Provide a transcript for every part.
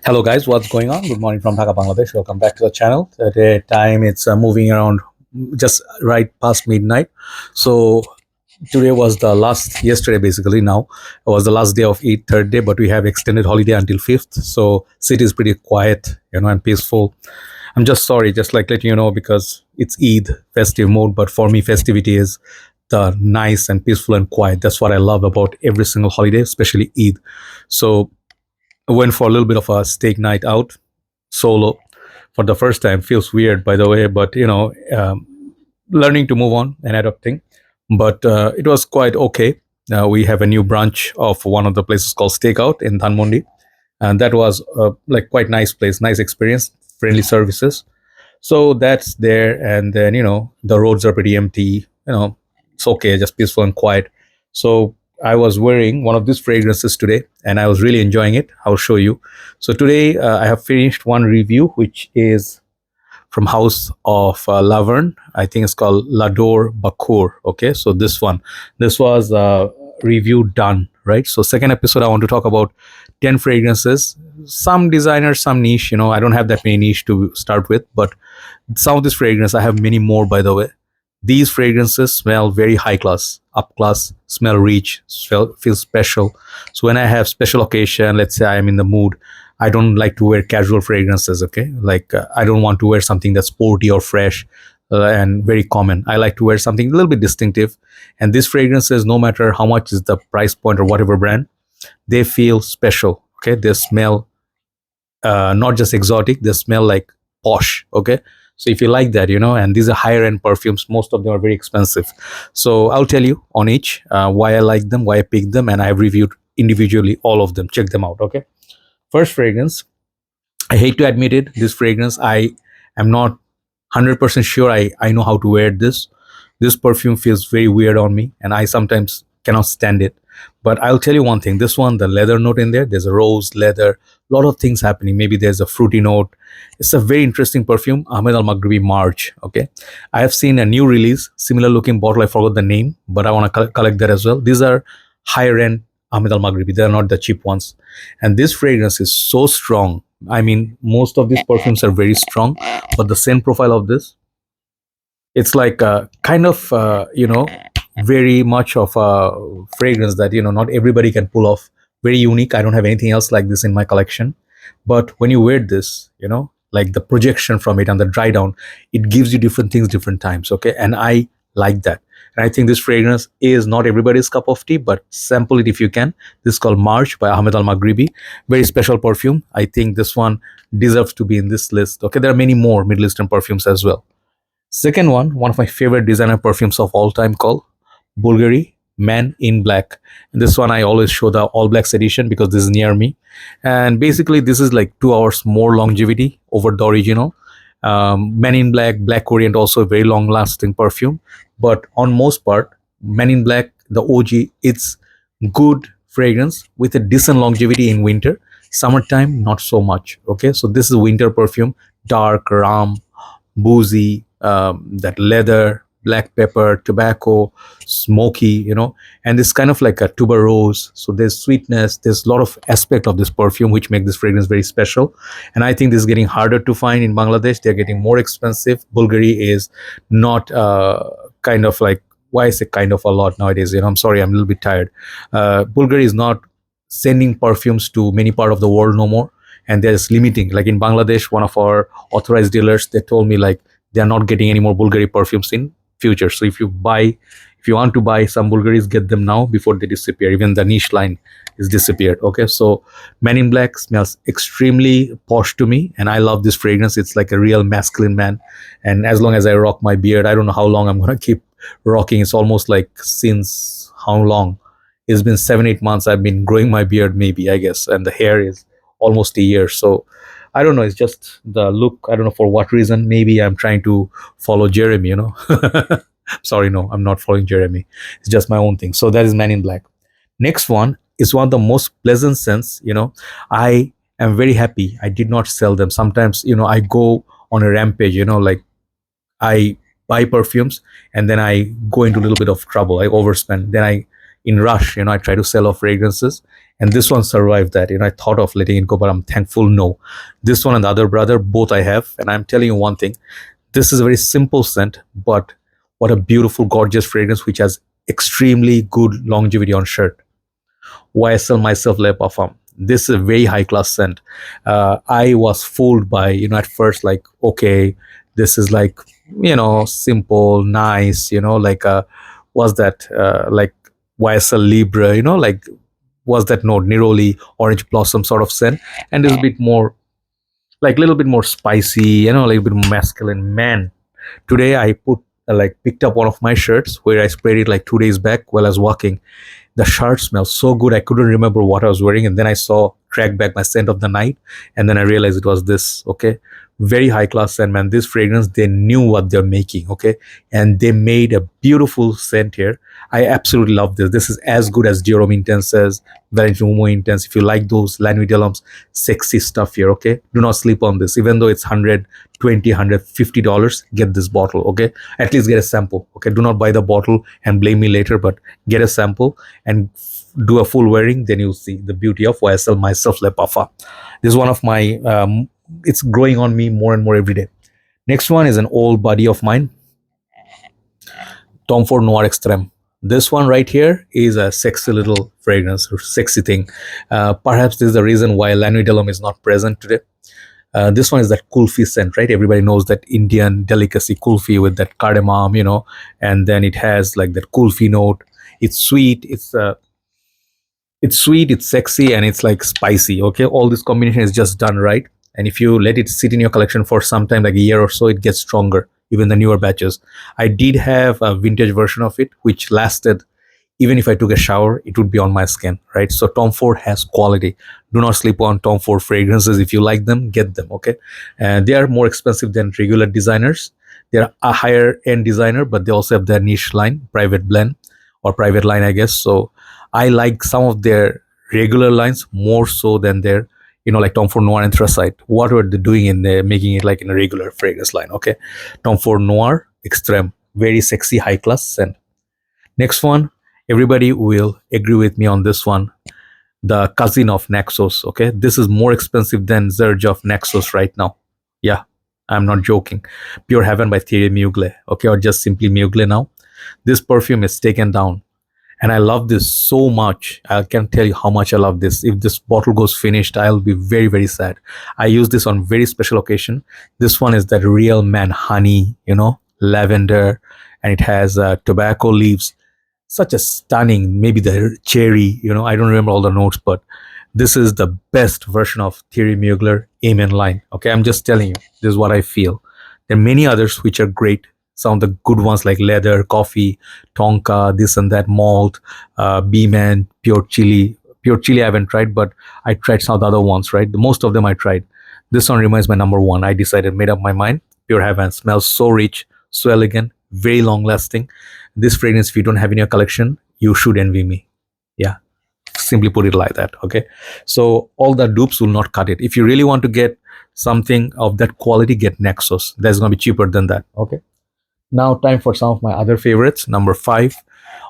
Hello guys, what's going on? Good morning from Dhaka, Bangladesh. Welcome back to the channel. Today time it's moving around just right past midnight. So today was the last, yesterday basically now, was the last day of Eid, third day, but we have extended holiday until 5th. So city is pretty quiet, and peaceful. I'm just sorry, just like letting you know because it's Eid, festive mode, but for me festivity is the nice and peaceful and quiet. That's what I love about every single holiday, especially Eid. So I went for a little bit of a steak night out solo for the first time. Feels weird, by the way, but learning to move on and adapting. But it was quite okay. We have a new branch of one of the places called Stakeout in Dhanmondi, and that was like quite nice place, nice experience, friendly services. So that's there, and then the roads are pretty empty. It's okay, just peaceful and quiet. So I was wearing one of these fragrances today, and I was really enjoying it. I'll show you. So today I have finished one review, which is from House of Laverne. I think it's called Lador Bakur. Okay, so this was review done, right? So second episode, I want to talk about 10 fragrances. Some designers, some niche. I don't have that many niche to start with, but some of these fragrances, I have many more, by the way. These fragrances smell very high class, up class, smell rich, feel special. So when I have special occasion, let's say I am in the mood, I don't like to wear casual fragrances, okay? Like I don't want to wear something that's sporty or fresh and very common. I like to wear something a little bit distinctive. And these fragrances, no matter how much is the price point or whatever brand, they feel special, okay? They smell not just exotic, they smell like posh, okay? So if you like that, and these are higher end perfumes, most of them are very expensive. So I'll tell you on each why I like them, why I picked them, and I've reviewed individually all of them. Check them out, okay? First fragrance, I hate to admit it, this fragrance, I am not 100% sure I know how to wear this. This perfume feels very weird on me, and I sometimes cannot stand it. But I'll tell you one thing, this one, the leather note in there, there's a rose, leather, a lot of things happening. Maybe there's a fruity note. It's a very interesting perfume, Ahmed Al Maghribi Marj. Okay. I have seen a new release, similar looking bottle. I forgot the name, but I want to collect that as well. These are higher end Ahmed Al Maghribi. They're not the cheap ones. And this fragrance is so strong. I mean, most of these perfumes are very strong, but the scent profile of this, it's like a kind of very much of a fragrance that not everybody can pull off. Very unique. I don't have anything else like this in my collection, but when you wear this, like the projection from it and the dry down, it gives you different things different times, okay? And I like that. And I think this fragrance is not everybody's cup of tea, but sample it if you can. This is called Marj by Ahmed Al Maghribi. Very special perfume. I think this one deserves to be in this list. Okay, there are many more Middle Eastern perfumes as well. Second one of my favorite designer perfumes of all time, called Bvlgari Man In Black. And this one I always show the all blacks edition because this is near me. And basically this is like 2 hours more longevity over the original. Man in Black, Black Orient, also a very long lasting perfume. But on most part, Man in Black, the OG, it's good fragrance with a decent longevity in winter. Summertime, not so much. Okay, so this is winter perfume, dark, ram, boozy, that leather, black pepper, tobacco, smoky, and it's kind of like a tuberose. So there's sweetness, there's a lot of aspect of this perfume which make this fragrance very special. And I think this is getting harder to find in Bangladesh. They're getting more expensive. Bvlgari is not kind of like, why I say kind of a lot nowadays, I'm sorry, I'm a little bit tired. Bvlgari is not sending perfumes to many part of the world no more, and there's limiting. Like in Bangladesh, one of our authorized dealers, they told me like they're not getting any more Bvlgari perfumes in future. So if you want to buy some Bvlgaris, get them now before they disappear. Even the niche line is disappeared. Okay, so Man in Black smells extremely posh to me, and I love this fragrance. It's like a real masculine man. And as long as I rock my beard, I don't know how long I'm gonna keep rocking. It's almost like, since how long? It's been 7-8 months I've been growing my beard, maybe, I guess, and the hair is almost a year. So I don't know. It's just the look. I don't know for what reason. Maybe I'm trying to follow Jeremy, Sorry, no, I'm not following Jeremy. It's just my own thing. So that is Man in Black. Next one is one of the most pleasant scents. I am very happy I did not sell them. Sometimes, I go on a rampage, like I buy perfumes and then I go into a little bit of trouble. I overspend. Then in rush, I try to sell off fragrances. and this one survived that. I thought of letting it go, but I'm thankful no. This one and the other brother, both I have, and I'm telling you one thing, this is a very simple scent, but what a beautiful, gorgeous fragrance which has extremely good longevity on shirt. YSL Myself Le Parfum. This is a very high class scent. I was fooled by, at first, like, okay, this is like, simple, nice, like, was that like YSL Libra, like, was that no Neroli orange blossom sort of scent, and it's a bit more, like, a little bit more spicy, a little bit more masculine. Man, today I like picked up one of my shirts where I sprayed it like 2 days back while I was walking. The shirt smelled so good I couldn't remember what I was wearing, and then I saw track back my scent of the night, and then I realized it was this. Okay, very high class scent, man. This fragrance, they knew what they're making. Okay, and they made a beautiful scent here. I absolutely love this. This is as good as Dior Intenses, Valentino Intense. If you like those Lanui Delhomme sexy stuff here, okay, do not sleep on this. Even though it's $150, get this bottle. Okay, at least get a sample. Okay, do not buy the bottle and blame me later, but get a sample and do a full wearing, then you'll see the beauty of YSL Myself Le Parfum. This is one of my it's growing on me more and more every day. Next one is an old buddy of mine, Tom Ford Noir Extreme. This one right here is a sexy little fragrance, or sexy thing. Perhaps this is the reason why Lanui Delhomme is not present today. This one is that kulfi scent, right? Everybody knows that Indian delicacy kulfi with that cardamom, and then it has like that kulfi note. It's sweet. It's sweet. It's sexy, and it's like spicy. Okay, all this combination is just done right. And if you let it sit in your collection for some time, like a year or so, it gets stronger. Even the newer batches. I did have a vintage version of it, which lasted. Even if I took a shower, it would be on my skin, right? So Tom Ford has quality. Do not sleep on Tom Ford fragrances. If you like them, get them, okay? And they are more expensive than regular designers. They're a higher end designer, but they also have their niche line, private blend or private line, I guess. So I like some of their regular lines more so than their, like Tom Ford Noir Anthracite. What were they doing in there, making it like in a regular fragrance line, okay? Tom Ford Noir Extreme, very sexy, high class scent. Next one, everybody will agree with me on this one. The cousin of Naxos, okay? This is more expensive than Zerge of Naxos right now. Yeah, I'm not joking. Pure Heaven by Thierry Mugler, okay? Or just simply Mugler now. This perfume is taken down. And I love this so much. I can't tell you how much I love this. If this bottle goes finished, I'll be very, very sad. I use this on very special occasion. This one is that real man honey, lavender, and it has tobacco leaves. Such a stunning, maybe the cherry, I don't remember all the notes, but this is the best version of Thierry Mugler Amen line. Okay, I'm just telling you, this is what I feel. There are many others which are great. Some of the good ones like leather, coffee, tonka, this and that, malt, B-man, pure chili. Pure chili I haven't tried, but I tried some of the other ones, right? Most of them I tried. This one remains my number one. I decided, made up my mind. Pure Heaven smells so rich, so elegant, very long lasting. This fragrance, if you don't have in your collection, you should envy me. Yeah, simply put it like that. Okay, so all the dupes will not cut it. If you really want to get something of that quality, get Naxos. That's going to be cheaper than that. Okay, now time for some of my other favorites. Number 5,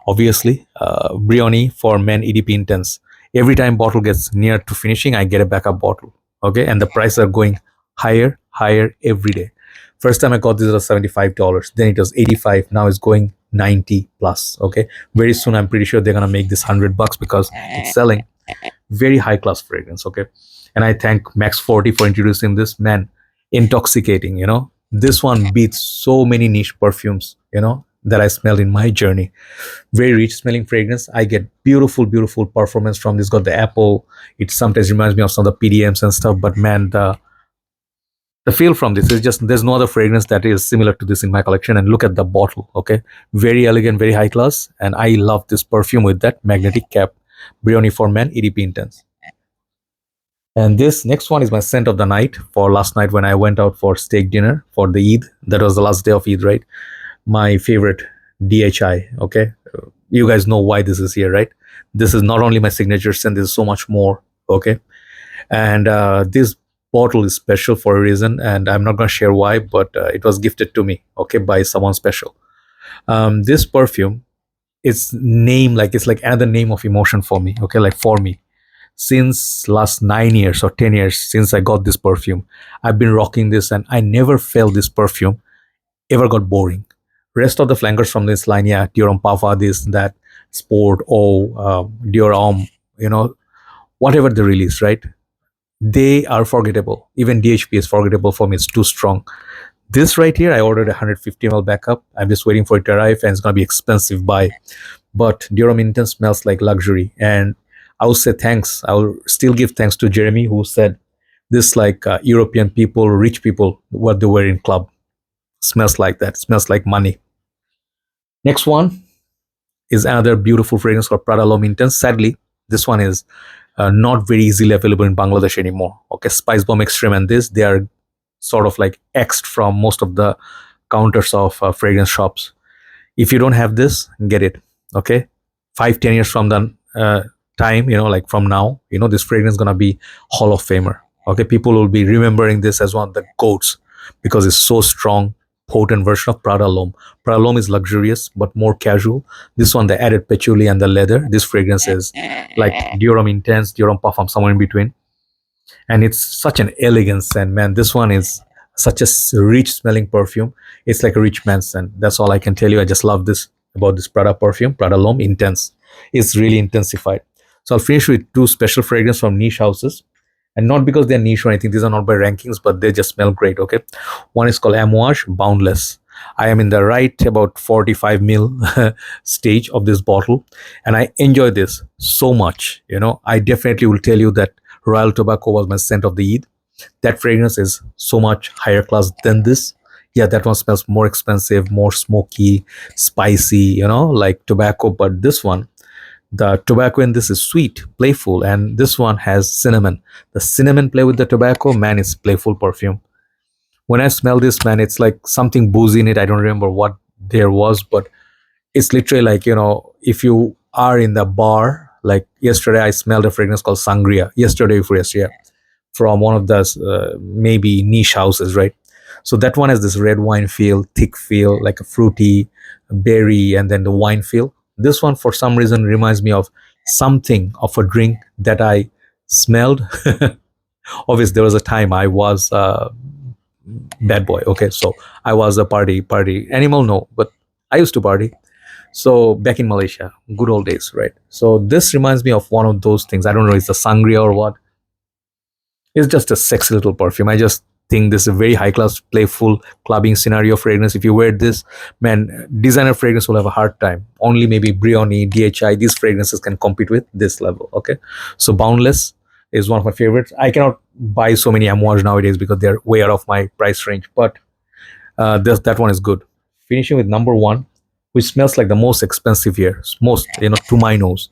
obviously, Brioni for Men EDP Intense. Every time bottle gets near to finishing, I get a backup bottle. Okay, and the prices are going higher every day. First time I got this was $75, then it was 85, now it's going 90 plus. Okay, very soon I'm pretty sure they're gonna make this $100 because it's selling. Very high class fragrance. Okay, and I thank Max 40 for introducing this. Man, intoxicating. This one beats so many niche perfumes that I smelled in my journey. Very rich smelling fragrance. I get beautiful performance from this. Got the apple. It sometimes reminds me of some of the PDMs and stuff, but man, the feel from this is just, there's no other fragrance that is similar to this in my collection. And look at the bottle. Okay, very elegant, very high class, and I love this perfume with that magnetic cap. Brioni for Men EDP Intense. And this next one is my scent of the night for last night when I went out for steak dinner for the Eid. That was the last day of Eid, right? My favorite DHI. Okay, you guys know why this is here, right? This is not only my signature scent, this is so much more. Okay, and this bottle is special for a reason, and I'm not going to share why, but it was gifted to me, okay, by someone special. This perfume, it's like another name of emotion for me, okay, like for me. since last 9 years or 10 years since I got this perfume. I've been rocking this and I never felt this perfume ever got boring. Rest of the flankers from this line, yeah, Dior Homme Parfum, this, that, Sport, Dior Homme, whatever they release, right? They are forgettable. Even DHP is forgettable for me. It's too strong. This right here, I ordered a 150 ml backup. I'm just waiting for it to arrive, and it's gonna be expensive buy. But Dior Homme Intense smells like luxury, and I will say thanks. I will still give thanks to Jeremy, who said this, like European people, rich people, what they wear in club smells like that. Smells like money. Next one is another beautiful fragrance called Prada L'Homme Intense. Sadly, this one is not very easily available in Bangladesh anymore. Okay, Spice Bomb Extreme and this, they are sort of like X'd from most of the counters of fragrance shops. If you don't have this, get it. Okay, 5-10 years from the time, like from now, this fragrance is gonna be Hall of Famer. Okay, people will be remembering this as one of the goats because it's so strong, potent version of Prada L'Homme. Prada L'Homme is luxurious but more casual. This one, the added patchouli and the leather. This fragrance is like Dior Homme Intense, Dior Homme Parfum, somewhere in between. And it's such an elegance, and man, this one is such a rich smelling perfume. It's like a rich man's scent. That's all I can tell you. I just love this about this Prada perfume, Prada L'Homme Intense. It's really intensified. So I'll finish with two special fragrances from niche houses, and not because they're niche or anything. These are not by rankings, but they just smell great. Okay, one is called Amouage Boundless. I am in the right about 45 mil stage of this bottle, and I enjoy this so much. I definitely will tell you that Royal Tobacco was my scent of the Eid. That fragrance is so much higher class than this. Yeah, that one smells more expensive, more smoky, spicy, like tobacco. But this one, the tobacco in this is sweet, playful, and this one has cinnamon. The cinnamon play with the tobacco, man, it's playful perfume. When I smell this, man, it's like something boozy in it. I don't remember what there was, but it's literally like, if you are in the bar, like yesterday, I smelled a fragrance called Sangria, yesterday before yesterday, from one of the maybe niche houses, right? So that one has this red wine feel, thick feel, like a fruity berry, and then the wine feel. This one, for some reason, reminds me of something of a drink that I smelled. Obviously, there was a time I was bad boy. Okay, so I was a party animal, no, but I used to party. So back in Malaysia, good old days, right? So this reminds me of one of those things. I don't know, it's a sangria or what. It's just a sexy little perfume. I just think this is a very high class, playful clubbing scenario fragrance. If you wear this, man, designer fragrance will have a hard time. Only maybe Brioni, DHI, these fragrances can compete with this level. Okay, so Boundless is one of my favorites. I cannot buy so many Amouage nowadays because they're way out of my price range, but that one is good. Finishing with number one, which smells like the most expensive here, most, to my nose,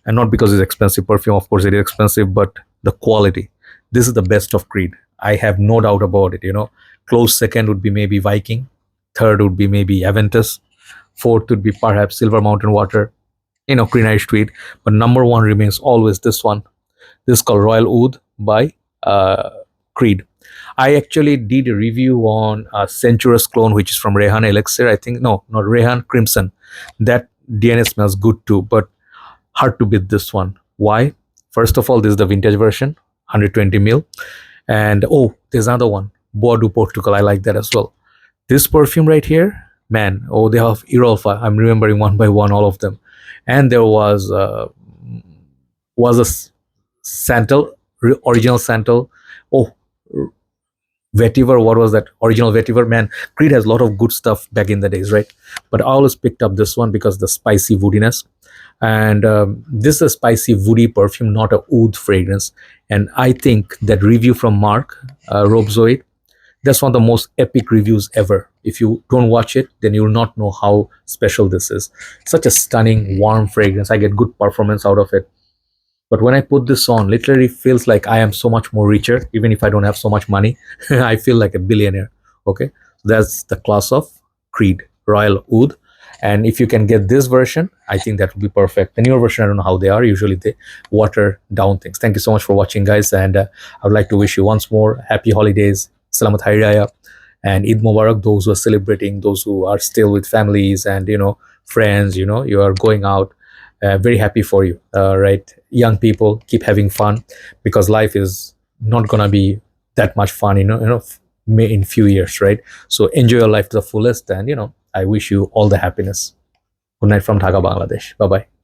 and not because it's expensive perfume. Of course, it is expensive, but the quality. This is the best of Creed. I have no doubt about it. Close second would be maybe Viking, third would be maybe Aventus, fourth would be perhaps Silver Mountain Water, Green Irish Tweed, but number one remains always this one. This is called Royal Oud by Creed. I actually did a review on Centurous Clone, which is from Rehan Elixir. I think, no, not Rehan, Crimson. That DNA smells good too, but hard to beat this one. Why? First of all, this is the vintage version, 120 mil. And there's another one, Bois du Portugal. I like that as well. This perfume right here, man, they have Irolfa. I'm remembering one by one all of them. And there was a Santal, original Santal. Vetiver, what was that? Original Vetiver, man. Creed has a lot of good stuff back in the days, right? But I always picked up this one because the spicy woodiness. And this is a spicy woody perfume, not a oud fragrance. And I think that review from Mark Robzoid, that's one of the most epic reviews ever. If you don't watch it, then you will not know how special this is. Such a stunning, warm fragrance. I get good performance out of it. But when I put this on, literally feels like I am so much more richer, even if I don't have so much money. I feel like a billionaire. Okay, that's the class of Creed, Royal Oud. And if you can get this version, I think that would be perfect. The newer version, I don't know how they are. Usually they water down things. Thank you so much for watching, guys. And I would like to wish you once more happy holidays, Salamat Hari Raya, and Eid Mubarak. Those who are celebrating, those who are still with families and friends, you are going out. Very happy for you, right? young people, keep having fun, because life is not gonna be that much fun, in few years, right? So enjoy your life to the fullest, and I wish you all the happiness. Good night from Dhaka, Bangladesh. Bye bye.